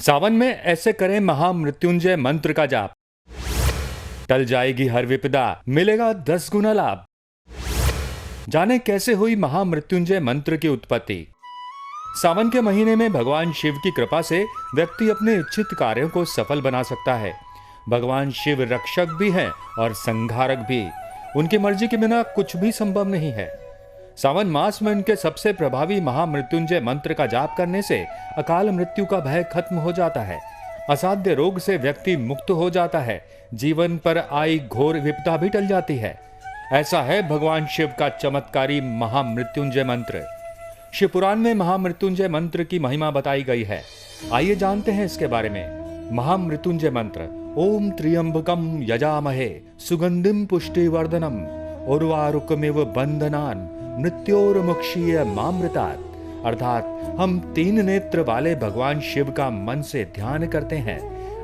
सावन में ऐसे करें महामृत्युंजय मंत्र का जाप, टल जाएगी हर विपदा, मिलेगा 10 गुना लाभ। जाने कैसे हुई महामृत्युंजय मंत्र की उत्पत्ति। सावन के महीने में भगवान शिव की कृपा से व्यक्ति अपने इच्छित कार्यों को सफल बना सकता है। भगवान शिव रक्षक भी हैं और संहारक भी। उनकी मर्जी के बिना कुछ भी संभव नहीं है। सावन मास में उनके सबसे प्रभावी महामृत्युंजय मंत्र का जाप करने से अकाल मृत्यु का भय खत्म हो जाता है। असाध्य रोग से व्यक्ति मुक्त हो जाता है। जीवन पर आई घोर विपदा भी टल जाती है। ऐसा है भगवान शिव का चमत्कारी महामृत्युंजय मंत्र। शिव पुराण में महामृत्युंजय मंत्र की महिमा बताई गई है। आइए जानते हैं इसके बारे में। महामृत्युंजय मंत्र। ओम त्र्यंबकम यजामहे सुगंधिम पुष्टिवर्धनम उर्वारुकमिव बंधनान मृत्योर्मुक्षीय मामृतात्। अर्थात हम 3 नेत्र वाले भगवान शिव का मन से ध्यान करते हैं।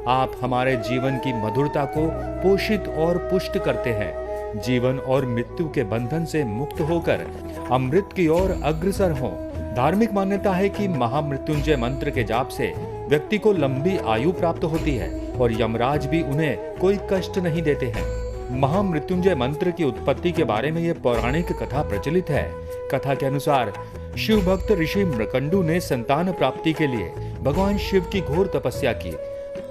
आप हमारे जीवन की मधुरता को पोषित और पुष्ट करते हैं। जीवन और मृत्यु के बंधन से मुक्त होकर अमृत की ओर अग्रसर हों। धार्मिक मान्यता है कि महामृत्युंजय मंत्र के जाप से व्यक्ति को लंबी आयु प्राप्त होती है और यमराज भी उन्हें कोई कष्ट नहीं देते हैं। महामृत्युंजय मंत्र की उत्पत्ति के बारे में यह पौराणिक कथा प्रचलित है। कथा के अनुसार शिव भक्त ऋषि मृकंडू ने संतान प्राप्ति के लिए भगवान शिव की घोर तपस्या की।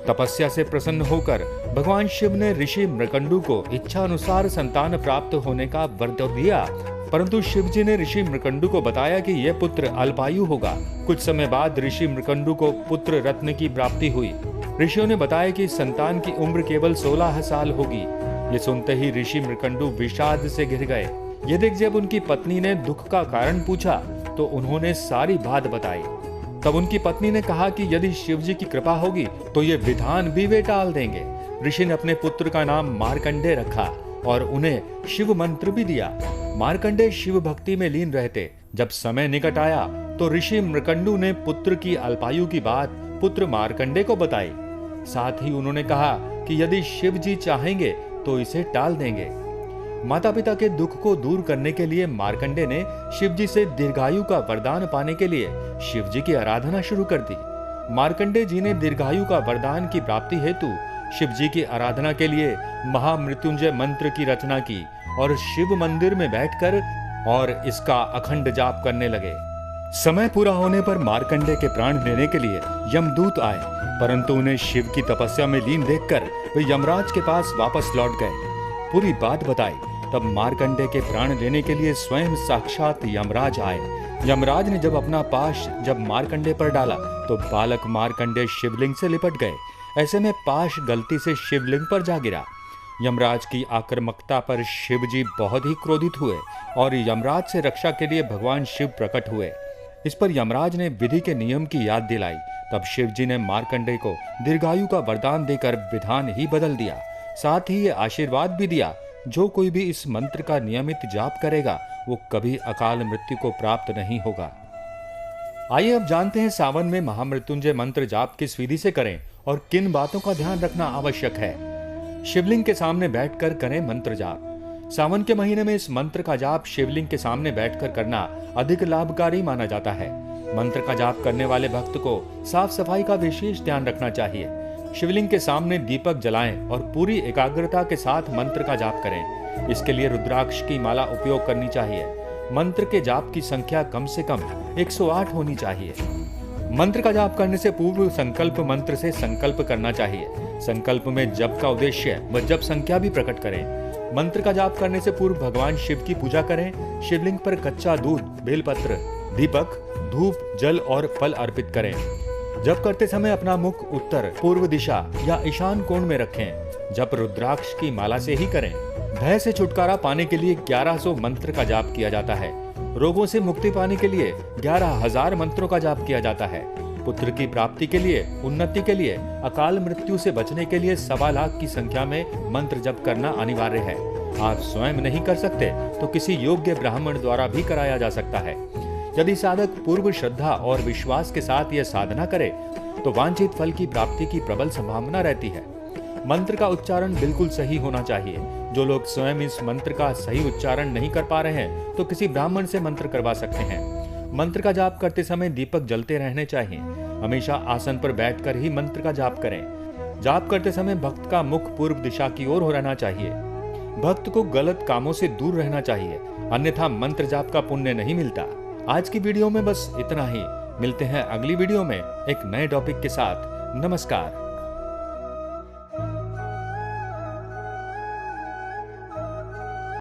तपस्या से प्रसन्न होकर भगवान शिव ने ऋषि मृकंडू को इच्छा अनुसार संतान प्राप्त होने का वर दिया, परंतु शिव जी ने ऋषि मृकंडू को बताया कि यह पुत्र अल्पायु होगा। कुछ समय बाद ऋषि मृकंडू को पुत्र रत्न की प्राप्ति हुई। ऋषियों ने बताया कि संतान की उम्र केवल 16 साल होगी। ये सुनते ही ऋषि मृकंडू विषाद से घिर गए। ये देख जब उनकी पत्नी ने दुख का कारण पूछा तो उन्होंने सारी बात बताई। तब उनकी पत्नी ने कहा कि यदि शिव जी की कृपा होगी तो ये विधान भी वे टाल देंगे। ऋषि ने अपने पुत्र का नाम मार्कंडेय रखा और उन्हें शिव मंत्र भी दिया। मार्कंडेय शिव भक्ति में लीन रहते। जब समय निकट आया तो ऋषि मृकंडू ने पुत्र की अल्पायु की बात पुत्र मार्कंडेय को बताई। साथ ही उन्होंने कहा कि यदि शिव जी चाहेंगे तो इसे टाल देंगे। माता पिता के दुख को दूर करने के लिए मार्कंडेय ने शिव जी से दीर्घायु का वरदान पाने के लिए शिव जी की आराधना शुरू कर दी। मार्कंडेय जी ने दीर्घायु का वरदान की प्राप्ति हेतु शिव जी की आराधना के लिए महामृत्युंजय मंत्र की रचना की और शिव मंदिर में बैठकर और इसका अखंड जाप करने लगे। समय पूरा होने पर मार्कंडेय के प्राण लेने के लिए यमदूत आए, परंतु उन्हें शिव की तपस्या में लीन देखकर वे यमराज के पास वापस लौट गए। पूरी बात बताई। तब मार्कंडेय के प्राण लेने के लिए स्वयं साक्षात यमराज आए। यमराज ने जब अपना पाश मार्कंडेय पर डाला तो बालक मार्कंडेय शिवलिंग से लिपट गए। ऐसे में पाश गलती से शिवलिंग पर जा गिरा। यमराज की आक्रामकता पर शिव जी बहुत ही क्रोधित हुए और यमराज से रक्षा के लिए भगवान शिव प्रकट हुए। इस पर यमराज ने विधि के नियम की याद दिलाई। तब शिव जी ने मार्कंडेय को दीर्घायु का वरदान देकर विधान ही बदल दिया। साथ ही ये आशीर्वाद भी दिया, जो कोई भी इस मंत्र का नियमित जाप करेगा वो कभी अकाल मृत्यु को प्राप्त नहीं होगा। आइए अब जानते हैं सावन में महामृत्युंजय मंत्र जाप किस विधि से करें और किन बातों का ध्यान रखना आवश्यक है। शिवलिंग के सामने बैठकर करें मंत्र जाप। सावन के महीने में इस मंत्र का जाप शिवलिंग के सामने बैठकर करना अधिक लाभकारी माना जाता है। मंत्र का जाप करने वाले भक्त को साफ सफाई का विशेष ध्यान रखना चाहिए। शिवलिंग के सामने दीपक जलाएं और पूरी एकाग्रता के साथ मंत्र का जाप करें। इसके लिए रुद्राक्ष की माला उपयोग करनी चाहिए। मंत्र के जाप की संख्या कम से कम 108 होनी चाहिए। मंत्र का जाप करने से पूर्व संकल्प मंत्र से संकल्प करना चाहिए। संकल्प में जप का उद्देश्य व जप संख्या भी प्रकट करें। मंत्र का जाप करने से पूर्व भगवान शिव की पूजा करें। शिवलिंग पर कच्चा दूध, बेलपत्र, दीपक, धूप, जल और फल अर्पित करें। जप करते समय अपना मुख उत्तर, पूर्व दिशा या ईशान कोण में रखें। जप रुद्राक्ष की माला से ही करें। भय से छुटकारा पाने के लिए 1100 मंत्र का जाप किया जाता है। रोगों से मुक्ति पाने के लिए 11,000 मंत्रों का जाप किया जाता है। पुत्र की प्राप्ति के लिए, उन्नति के लिए, अकाल मृत्यु से बचने के लिए 1.25 लाख की संख्या में मंत्र जप करना अनिवार्य है। आप स्वयं नहीं कर सकते तो किसी योग्य ब्राह्मण द्वारा भी कराया जा सकता है। यदि साधक पूर्व श्रद्धा और विश्वास के साथ यह साधना करे तो वांछित फल की प्राप्ति की प्रबल संभावना रहती है। मंत्र का उच्चारण बिल्कुल सही होना चाहिए। जो लोग स्वयं इस मंत्र का सही उच्चारण नहीं कर पा रहे हैं तो किसी ब्राह्मण से मंत्र करवा सकते हैं। मंत्र का जाप करते समय दीपक जलते रहने चाहिए। हमेशा आसन पर बैठकर ही मंत्र का जाप करें। जाप करते समय भक्त का मुख पूर्व दिशा की ओर हो रहना चाहिए। भक्त को गलत कामों से दूर रहना चाहिए, अन्यथा मंत्र जाप का पुण्य नहीं मिलता। आज की वीडियो में बस इतना ही। मिलते हैं अगली वीडियो में एक नए टॉपिक के साथ। नमस्कार।